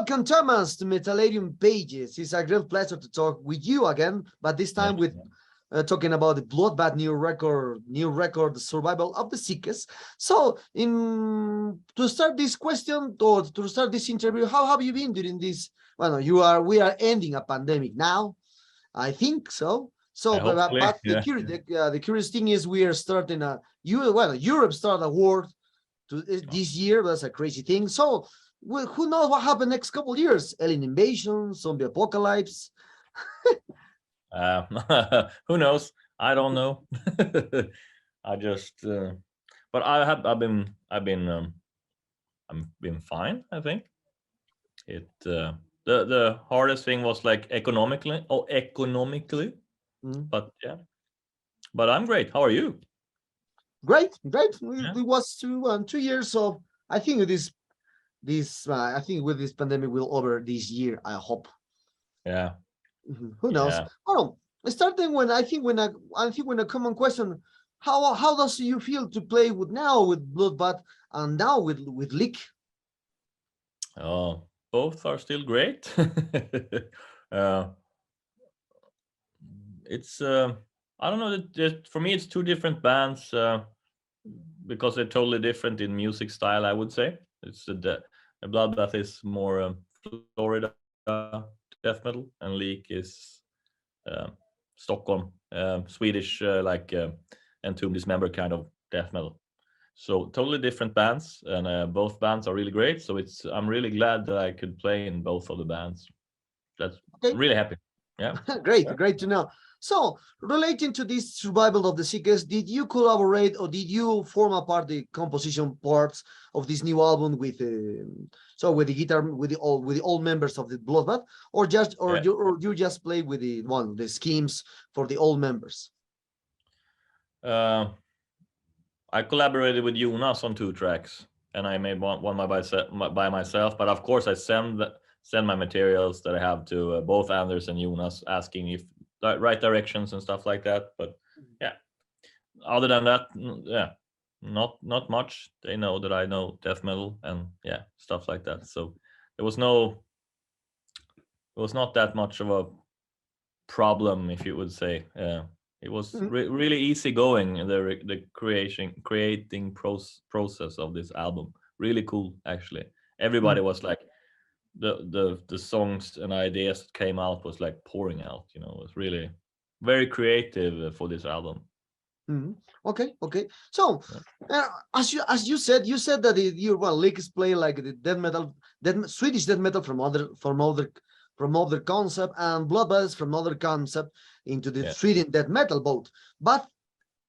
Welcome, Thomas, to Metallarium Pages. It's a great pleasure to talk with you again, but this time with talking about the Bloodbath new record, the survival of the sickest. So, to start this question or to start this interview, how have you been during this? Well, we are ending a pandemic now, I think so. So, but the curious thing is we are starting Europe started a war this year. That's a crazy thing. So, well, who knows what happened next couple of years? Alien invasion, zombie apocalypse. Who knows? I don't know. I just, but I've been fine. I think the hardest thing was like economically, but yeah. But I'm great. How are you? Great. It was 2 years of. I think I think with this pandemic will over this year. I hope. Yeah. Who knows? Yeah. Oh, starting when a common question: how does you feel to play with Bloodbath and now with Leak? Oh, both are still great. It's I don't know. Just for me, it's two different bands because they're totally different in music style. I would say it's the Bloodbath is more Florida death metal, and Leak is Stockholm Swedish Entombed Dismember kind of death metal. So totally different bands, and both bands are really great. So I'm really glad that I could play in both of the bands. That's really happy. Yeah. Great to know. So, relating to this survival of the sickest, did you collaborate or did you form a part the composition parts of this new album with with the guitar with all members of the Bloodbath, or you just play with the schemes for the old members? I collaborated with Jonas on 2 tracks, and I made one by myself. But of course, I send my materials that I have to both Anders and Jonas, asking if right directions and stuff like that. But yeah, other than that, yeah, not much. They know that I know death metal and stuff like that. So it was not that much of a problem, if you would say. It was really easy going, the creating process of this album. Really cool, actually. Everybody was like, the songs and ideas that came out was like pouring out. It was really very creative for this album. Okay. So, as you said that Leaks play like the Swedish death metal from other concept, and Bloodbath from other concept into the Sweden death metal both. But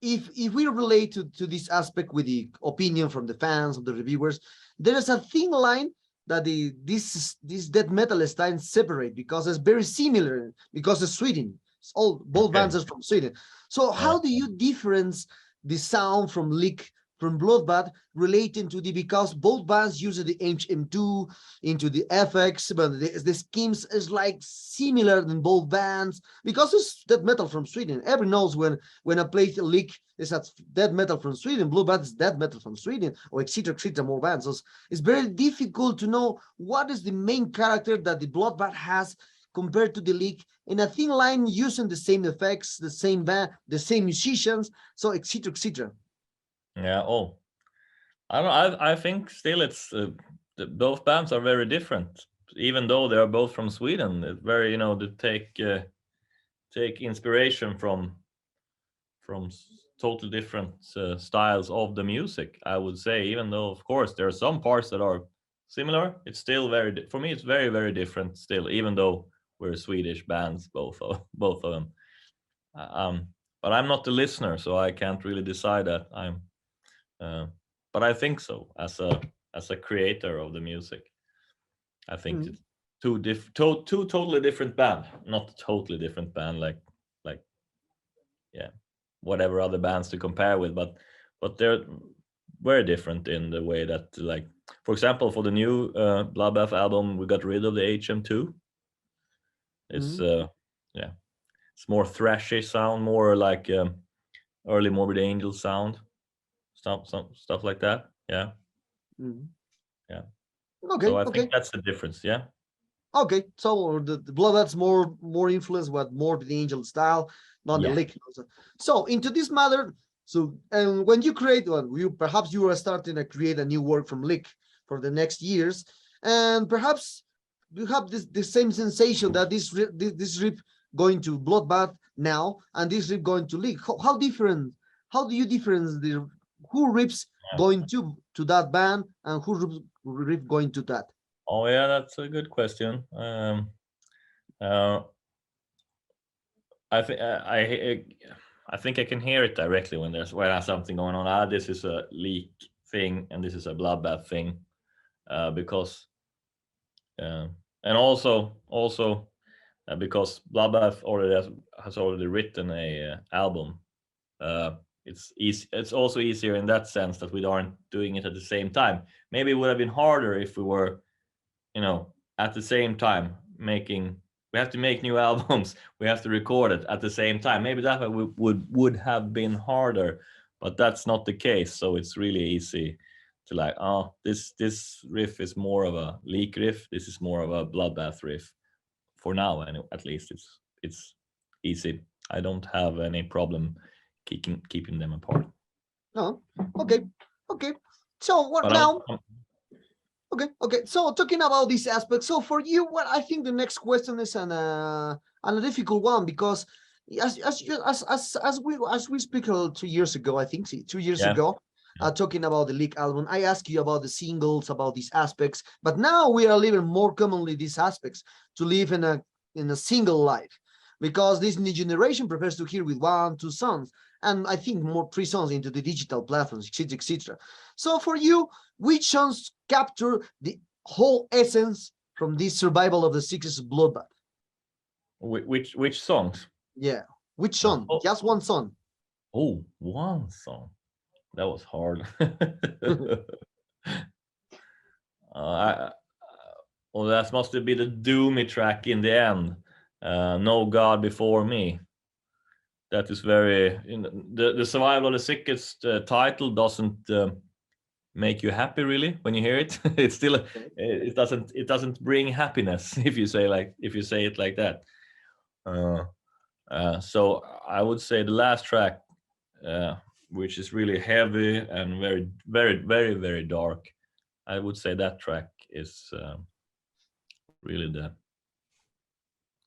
if we relate to this aspect with the opinion from the fans of the reviewers, there is a thin line that this death metal style separate because it's very similar because it's Sweden. Both bands are from Sweden. So how do you difference the sound from Leak from Bloodbath relating to because both bands use the HM2 into the FX, but the schemes is like similar in both bands because it's death metal from Sweden. Everyone knows when I play Leak is that death metal from Sweden, Bloodbath is death metal from Sweden, or etc. More bands. So it's very difficult to know what is the main character that the Bloodbath has compared to the Leak in a thin line, using the same effects, the same band, the same musicians, so etc. Yeah. Oh, I don't know. I think still it's both bands are very different, even though they are both from Sweden. It's very to take inspiration from totally different styles of the music. I would say, even though of course there are some parts that are similar, it's still for me it's very, very different still, even though we're Swedish bands, both of them. But I'm not the listener, so I can't really decide that. But I think so as a creator of the music. I think it's two totally different band, not totally different band like whatever other bands to compare with, but they're very different in the way that, like, for example, for the new Bloodbath album, we got rid of the HM2. It's it's more thrashy sound, more like early Morbid Angel sound, stuff like that. Yeah. Okay. So I think that's the difference. Yeah. Okay, so the Bloodbath's more influenced with more the Angel style, not the Yeah. Lick. So into this matter, so and when you create one, perhaps you are starting to create a new work from Lick for the next years, and perhaps you have the same sensation that this rip going to Bloodbath now and this rip going to Lick. How different? How do you difference the who rips going to that band and who rip going to that? Oh yeah, that's a good question. Uh, I think I think I can hear it directly when there's something going on. This is a leak thing, and this is a Bloodbath thing, because and also because Bloodbath already has already written a album. It's easy. It's also easier in that sense that we aren't doing it at the same time. Maybe it would have been harder if we were, at the same time making. We have to make new albums. We have to record it at the same time. Maybe that would have been harder, but that's not the case. So it's really easy to like, oh, this riff is more of a Leak riff. This is more of a Bloodbath riff. For now, and at least it's easy. I don't have any problem keeping them apart. No, okay, okay. So what But now? Okay. So talking about this aspect, so for you, what I think the next question is a difficult one because as we speak 2 years ago, I think 2 years yeah, ago, talking about the Leak album, I asked you about the singles, about these aspects, but now we are living more commonly these aspects to live in a single life because this new generation prefers to hear with 1, 2 songs, and I think more 3 songs into the digital platforms, etc., etc. So for you, which songs capture the whole essence from this survival of the 60s Bloodbath? which songs? Yeah, which song? Oh, Just one song. one song. That was hard. Well, that must be the Doomy track in the end. No God Before Me. That is very the survival of the sickest title doesn't make you happy really when you hear it. It's still it doesn't bring happiness if you say it like that. So I would say the last track, which is really heavy and very very very very dark. I would say that track is really the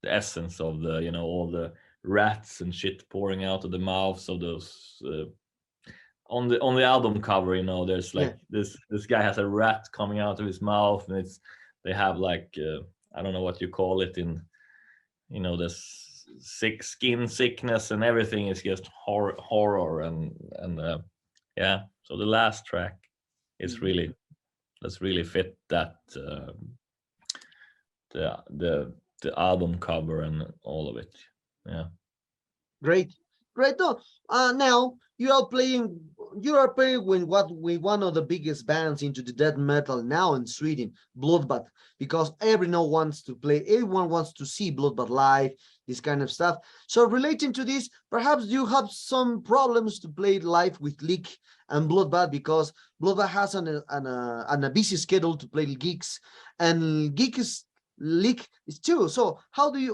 essence of the all the rats and shit pouring out of the mouths of those. On the album cover, there's like this guy has a rat coming out of his mouth, and they have like I don't know what you call it in this sick skin sickness and everything is just horror and yeah. So the last track is really let's really fit that the album cover and all of it. Yeah. Great. Though. Now you are playing with one of the biggest bands into the death metal now in Sweden, Bloodbath, because everyone wants to see Bloodbath live, this kind of stuff. So relating to this, perhaps you have some problems to play live with Leak and Bloodbath because Bloodbath has a busy schedule to play gigs, and Leak is too. So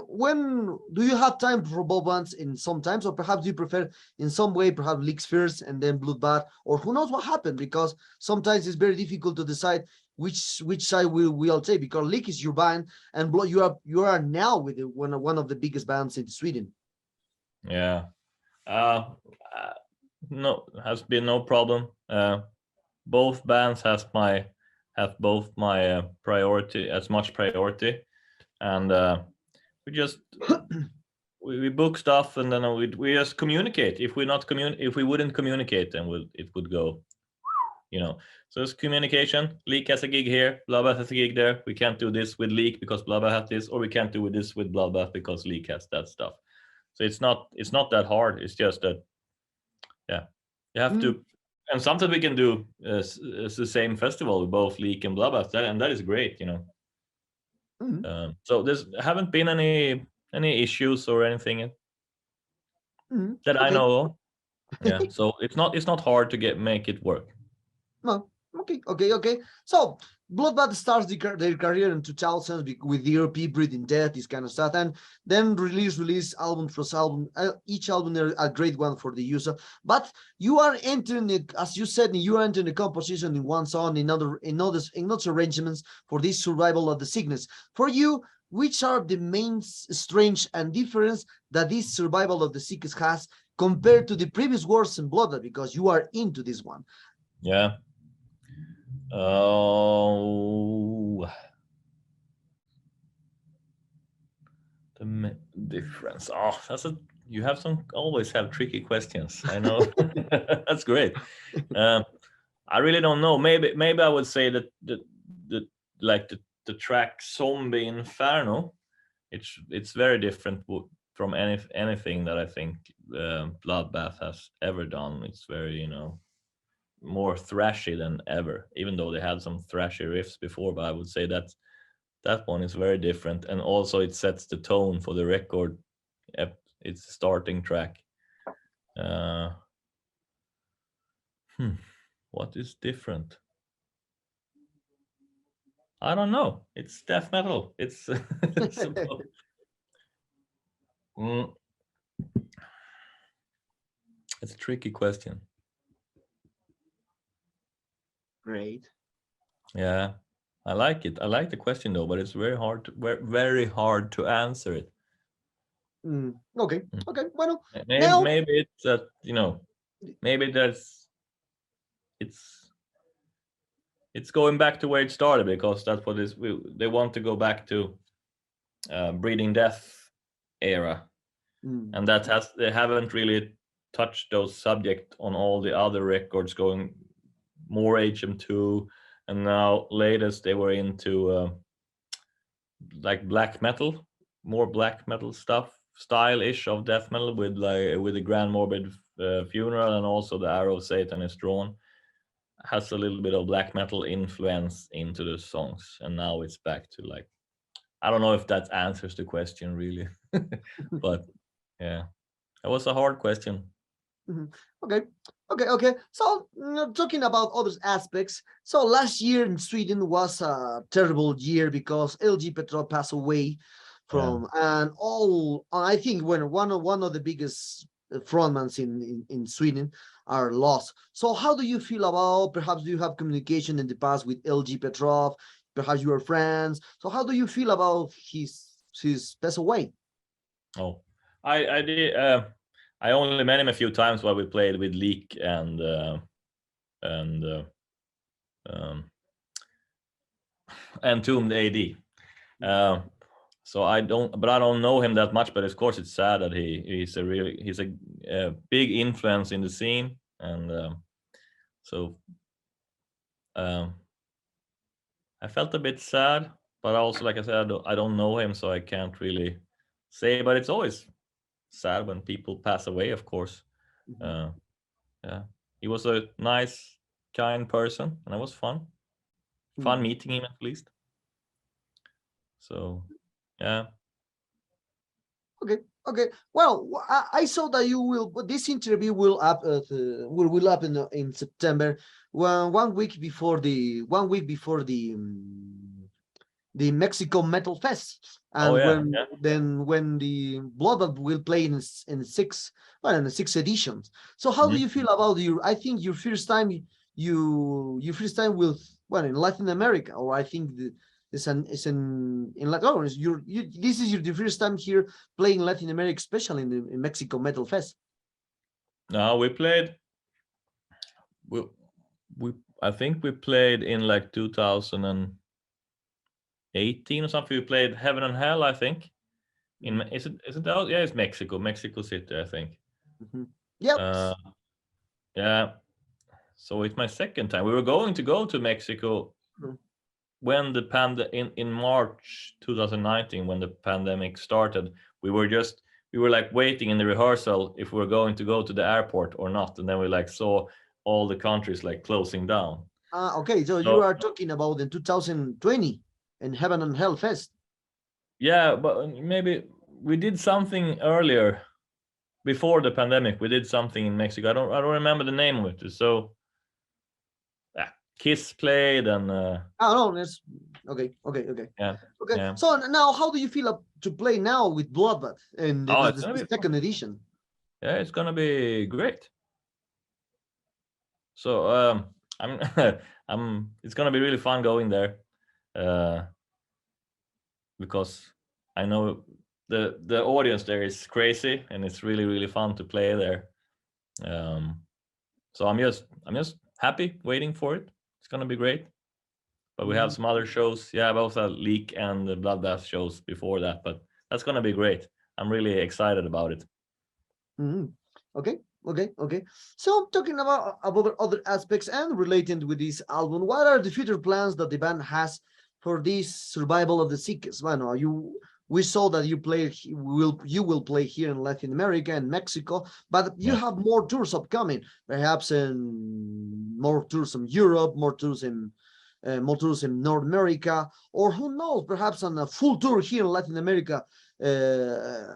when do you have time for both bands in sometimes, or perhaps you prefer in some way perhaps Leaks first and then Bloodbath, or who knows what happened, because sometimes it's very difficult to decide which side we'll take, because Leak is your band and you are now with one of the biggest bands in Sweden. Yeah. No, has been no problem. Both bands have both my priority, as much priority, and we just we book stuff, and then we just communicate. If we wouldn't communicate, then it would go, So it's communication. Leak has a gig here, Bloodbath has a gig there. We can't do this with Leak because Bloodbath has this, or we can't do this with Bloodbath because Leak has that stuff. So it's not that hard. It's just that, yeah, you have to. And sometimes we can do the same festival with both Leak and Bloodbath, and that is great, So there's haven't been any issues or anything that I know of. Yeah, so it's not hard to make it work. No, okay. So Bloodbath starts their career in 2000s with the ERP Breathing Death, this kind of stuff, and then release album for album. Each album is a great one for the user. But you are entering, as you said, you are entering the composition in one song, in other arrangements for this survival of the sickness. For you, which are the main strange and difference that this survival of the sickness has compared to the previous works in Bloodbath, because you are into this one? Yeah. Oh, the difference. Oh, you have always have tricky questions. I know. That's great. I really don't know. Maybe I would say that the track Zombie Inferno, it's very different from anything that I think Bloodbath has ever done. It's very, more thrashy than ever, even though they had some thrashy riffs before. But I would say that one is very different, and also it sets the tone for the record. It's the starting track. What is different? I don't know. It's death metal. It's it's a tricky question. Great. Yeah, I like it. I like the question though, but it's very hard to answer it. Okay. Well, maybe it's that maybe it's going back to where it started, because that's what they want to go back to Breeding Death era, and they haven't really touched those subjects on all the other records, going more HM2, and now latest they were into like black metal, more black metal stuff, style-ish of death metal with the Grand Morbid Funeral, and also the Arrow of Satan is Drawn has a little bit of black metal influence into the songs, and now it's back to I don't know if that answers the question really. But yeah, that was a hard question. Okay. So talking about other aspects, so last year in Sweden was a terrible year because LG Petrov passed away from, and I think when one of the biggest frontmans in Sweden are lost. So how do you feel about, perhaps do you have communication in the past with LG Petrov? Perhaps you are friends. So how do you feel about his pass away? Oh, I did. I only met him a few times while we played with Leak and Entombed AD. So I don't know him that much. But of course, it's sad that he's a big influence in the scene, and so I felt a bit sad. But also, like I said, I don't know him, so I can't really say. But it's always sad when people pass away, of course. Yeah, he was a nice, kind person, and it was fun meeting him at least. So yeah. Okay. Well, I saw that this interview will up in September, 1 week before the the Mexico Metal Fest, and when the Bloodbath will play in the sixth edition. So how do you feel about I think your first time with in Latin America, or I think this is in Latin. This is your first time here playing Latin America, especially in Mexico Metal Fest. No, we played. I think we played in 2018 or something. We played Heaven and Hell, I think. Is it that? Yeah, it's Mexico City, I think. Yeah. Yeah. So it's my second time. We were going to go to Mexico when in March 2019, when the pandemic started. We were waiting in the rehearsal if we were going to go to the airport or not, and then we saw all the countries closing down. Okay, so you are talking about in 2020 in Heaven and Hell Fest. Yeah, but maybe we did something earlier before the pandemic. We did something in Mexico. I don't remember the name of it. So Kiss played, and Oh no, that's okay. yeah. So now, how do you feel to play now with Bloodbath and It's gonna the be second edition? Yeah, it's gonna be great. So I'm it's gonna be really fun going there, because I know the audience there is crazy, and it's really fun to play there. So I'm just happy waiting for it. It's gonna be great. But we have some other shows, both a Leak and the Bloodbath shows before that. But that's gonna be great. I'm really excited about it. Okay. So talking about other aspects and related with this album, what are the future plans that the band has for this Survival of the Sickest? Well, we saw that you will play here in Latin America and Mexico, but you have more tours upcoming, perhaps more tours in Europe, more tours in North America, or who knows, perhaps on a full tour here in Latin America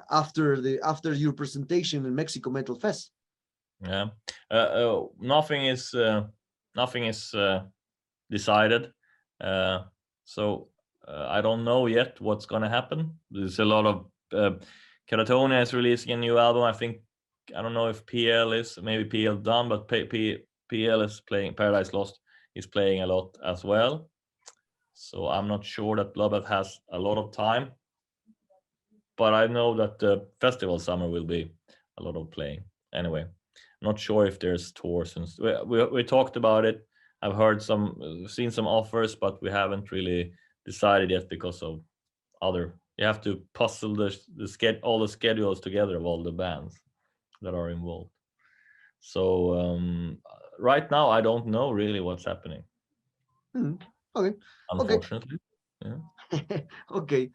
after your presentation in Mexico Metal Fest. Nothing is decided, so I don't know yet what's gonna happen. There's a lot of Catatonia is releasing a new album. I don't know if PL is, maybe PL done, but PL is playing. Paradise Lost is playing a lot as well, so I'm not sure that Bloodbath has a lot of time, but I know that the festival summer will be a lot of playing anyway. Not sure if there's tours, and we talked about it. I've seen some offers, but we haven't really decided yet because of you have to puzzle all the schedules together of all the bands that are involved. So right now I don't know really what's happening. Okay. Unfortunately. Yeah. Okay.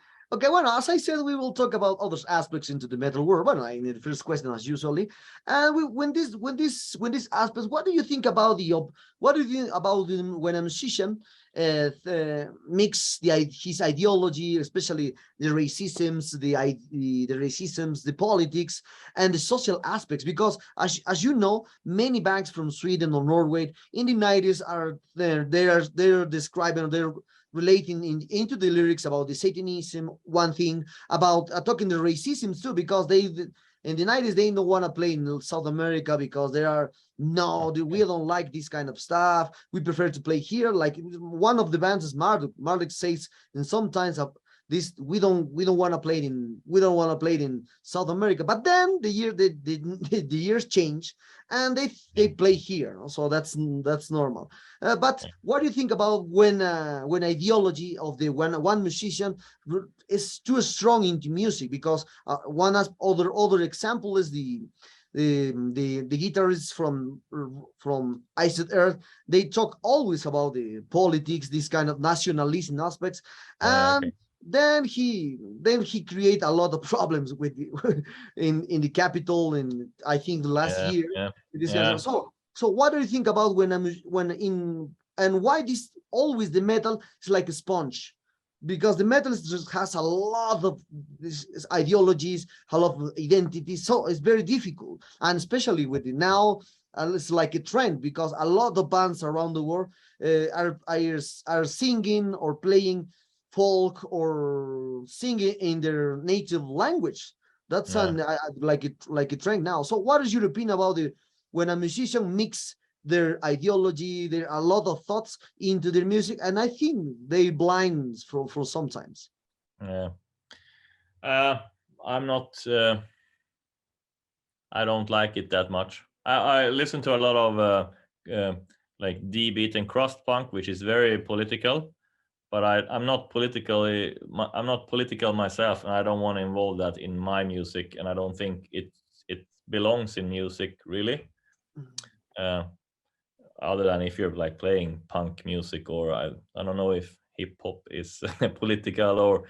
Well, as I said, we will talk about other aspects into the metal world. Well, in the first question, as usually, and when this aspects, what do you think about when a musician mix his ideology, especially the racisms, the politics, and the social aspects? Because as you know, many bands from Sweden or Norway in the 90s are there. They're describing, they're relating into the lyrics about the Satanism, one thing about talking the racism too, because they in the 90s they don't want to play in South America because we don't like this kind of stuff. We prefer to play here. Like one of the bands is Marduk. Marduk says, and sometimes this we don't want to play it in South America. But then the years change and they play here, so that's normal. But what do you think about when ideology of one musician is too strong into music? Because other example is the guitarists from Iced Earth. They talk always about the politics, this kind of nationalism aspects, and then he create a lot of problems with in the capital, and I think the last year. So what do you think about and why this always the metal is like a sponge? Because the metal just has a lot of ideologies, a lot of identities, so it's very difficult, and especially with it now, it's like a trend because a lot of bands around the world are singing or playing folk or singing in their native language. That's like a trend now. So what is your opinion about when a musician mix their ideology, there are a lot of thoughts into their music, and I think they blind for sometimes. I'm not I don't like it that much. I listen to a lot of like D-beat and crust punk, which is very political, but I'm not political myself, and I don't want to involve that in my music, and I don't think it belongs in music really. Other than if you're like playing punk music, or I don't know if hip hop is political, or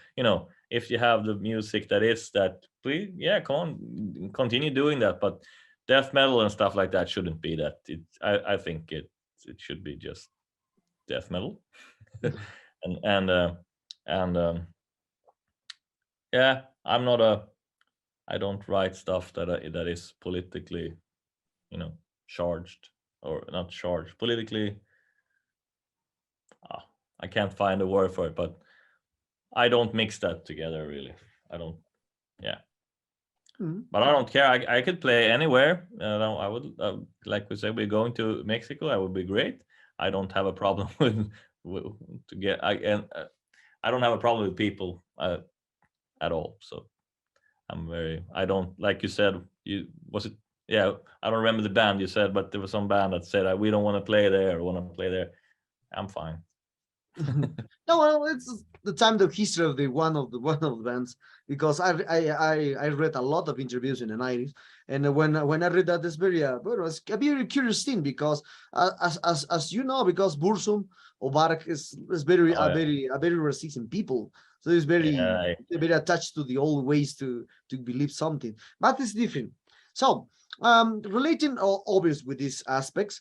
if you have the music that is that, please, come on, continue doing that. But death metal and stuff like that shouldn't be that. I think it should be just death metal. and I don't write stuff that is politically charged, or not charged, politically I can't find a word for it, but I don't mix that together really. I don't. Yeah. But I don't care. I could play anywhere. I would, like we said, we're going to Mexico. I would be great. I don't have a problem with to get. I don't have a problem with people at all. So I don't, like you said. Was it? Yeah, I don't remember the band you said, but there was some band that said we don't want to play there or want to play there. I'm fine. No, well, it's the time, the history of the one of the bands, because I read a lot of interviews in the 90s, and when I read that, it's very it was a very curious thing, because as you know, because Bursum or Barak is very a very resistant people, so it's very very attached to the old ways to believe something, but it's different. So relating obvious with these aspects.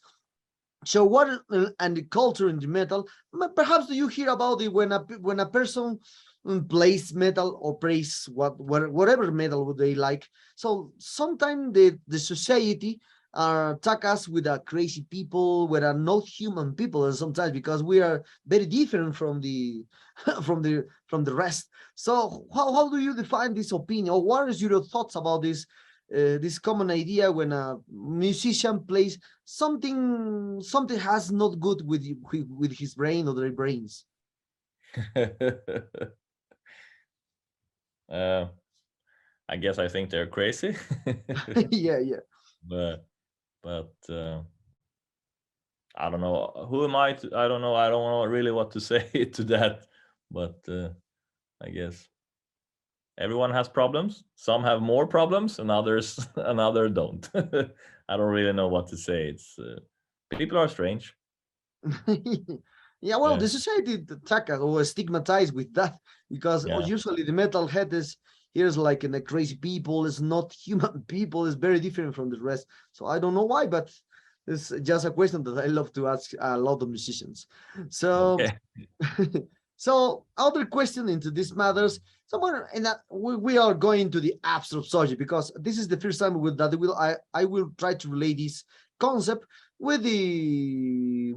So what and the culture in the metal, perhaps do you hear about it when a person plays metal or plays whatever metal they like? So sometimes the society attack us with a crazy people, with a not human people, and sometimes because we are very different from the from the rest. So how do you define this opinion, or what is your thoughts about this common idea when a musician plays something has not good with his brain or their brains? I guess I think they're crazy. Yeah. but I don't know. Who am I to? I don't know. I don't know really what to say to that. But I guess everyone has problems. Some have more problems, and others don't. I don't really know what to say. It's people are strange. Yeah, well, Yeah. the society attack us or stigmatized with that, because Yeah. usually the metalhead is here's like in the crazy people, is not human people, is very different from the rest. So I don't know why, but it's just a question that I love to ask a lot of musicians. So Okay. so other question into this matters. Somewhere in that we are going to the abstract subject, because this is the first time I will try to relate this concept with the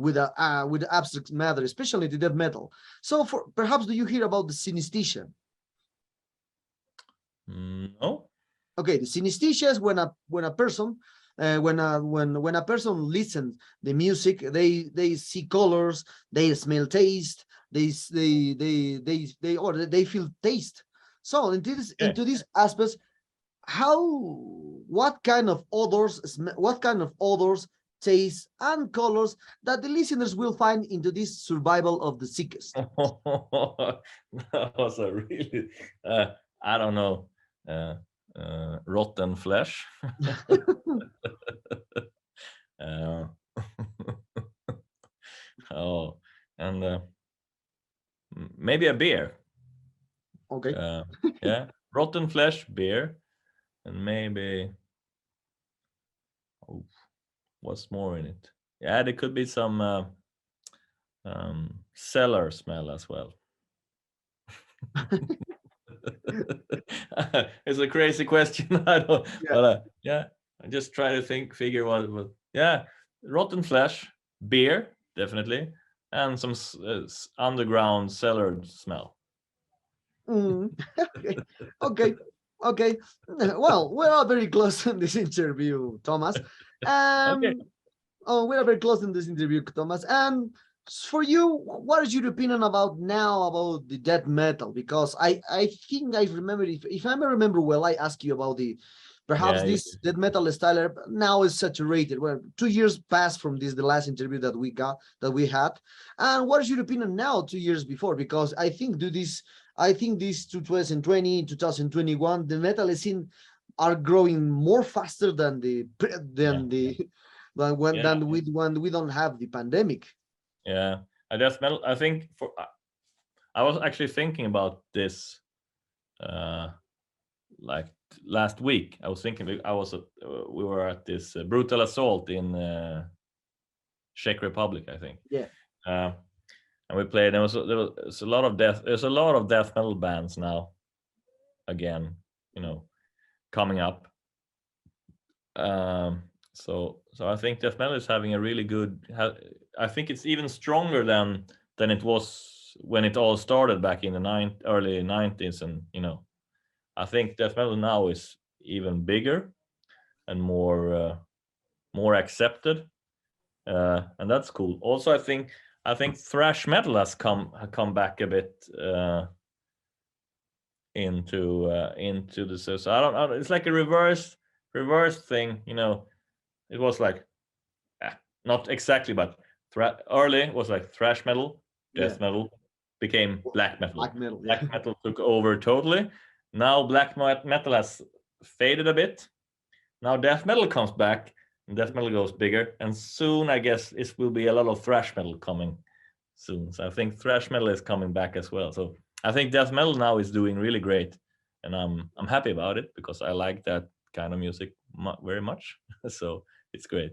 abstract matter, especially the death metal. So for perhaps do you hear about the synesthesia? No. Okay, the synesthesia is when a person when a person listens the music, they see colors, they smell taste, they feel taste. So into these aspects, how what kind of odors, tastes, and colors that the listeners will find into this survival of the sickest? That was a really, I don't know, uh, rotten flesh. uh, oh, and maybe a beer. Okay. Yeah, rotten flesh, beer, and maybe, oh, what's more in it? Yeah, there could be some cellar smell as well. It's a crazy question. I don't, Yeah. but yeah, I just try to figure what. Yeah, rotten flesh, beer, definitely, and some underground cellar smell. Mm. Okay. Okay. Okay. Well, we're all very close in this interview, Thomas. Okay. Oh, we are very close in this interview, Thomas. And for you, what is your opinion about now about the death metal? Because I think I remember, if I remember well, I asked you about the perhaps Yeah. this death metal style now is saturated. Well, 2 years passed from this, the last interview that we had. And what is your opinion now, 2 years before? Because I think this 2020, 2021, the metal scene are growing more faster than Yeah. Yeah. when we don't have the pandemic. Yeah. I death metal. I think I was actually thinking about this. Like last week, I was thinking. We were at this brutal assault in Czech Republic, I think. Yeah. And we played. There was a lot of death. There's a lot of death metal bands now. Again, coming up. So I think death metal is having a really good. I think it's even stronger than than it was when it all started back in the early 90s. And I think death metal now is even bigger and more accepted, and that's cool. Also, I think thrash metal has come back a bit into the. So I don't know. It's like a reverse thing. It was like not exactly, but early was like thrash metal, death metal became black metal. Black metal took over totally. Now black metal has faded a bit. Now death metal comes back, and death metal goes bigger, and soon I guess it will be a lot of thrash metal coming soon. So I think thrash metal is coming back as well. So I think death metal now is doing really great, and I'm happy about it because I like that kind of music very much. So it's great.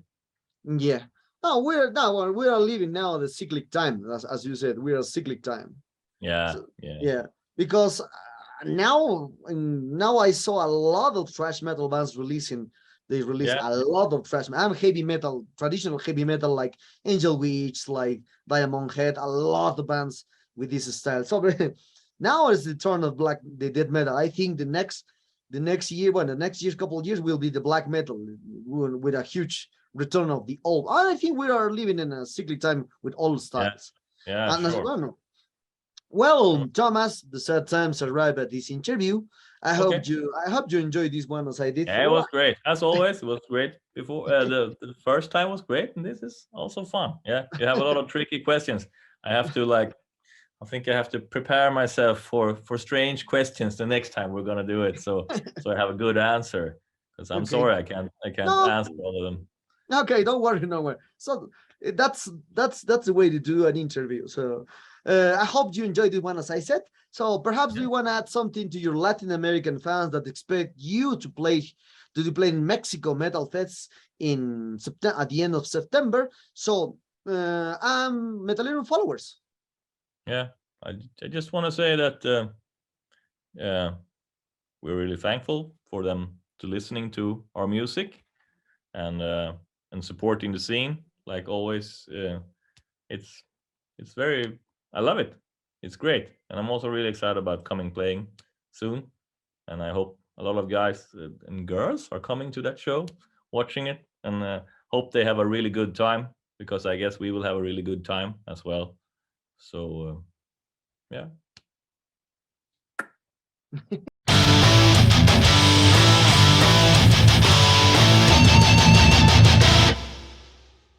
Yeah. No, we are living now the cyclic time, as you said. We are cyclic time. Yeah. So, yeah. Because now I saw a lot of thrash metal bands releasing. They release a lot of thrash metal. I'm heavy metal, traditional heavy metal like Angel Witch, like Diamond Head. A lot of bands with this style. So now is the turn of the death metal. I think the next year, the next year's couple of years will be the black metal with a huge return of the old. I think we are living in a cyclic time with all styles. Yeah, and sure. Well, Thomas, the third times arrived at this interview. I hope you enjoyed this one as I did. Yeah, it was great. As always, it was great. Before the first time was great, and this is also fun. Yeah, you have a lot of tricky questions. I think I have to prepare myself for strange questions the next time we're gonna do it. So I have a good answer. Because I'm sorry, I can't answer all of them. Okay, don't worry, no worry. So that's the way to do an interview. So I hope you enjoyed this one, as I said. So perhaps we want to add something to your Latin American fans that expect you to play in Mexico Metal Fest in September, at the end of September. So I'm Metallerium followers. Yeah, I just want to say that we're really thankful for them to listening to our music and supporting the scene like always. It's very, I love it. It's great, and I'm also really excited about playing soon. And I hope a lot of guys and girls are coming to that show, watching it, and hope they have a really good time, because I guess we will have a really good time as well. So yeah.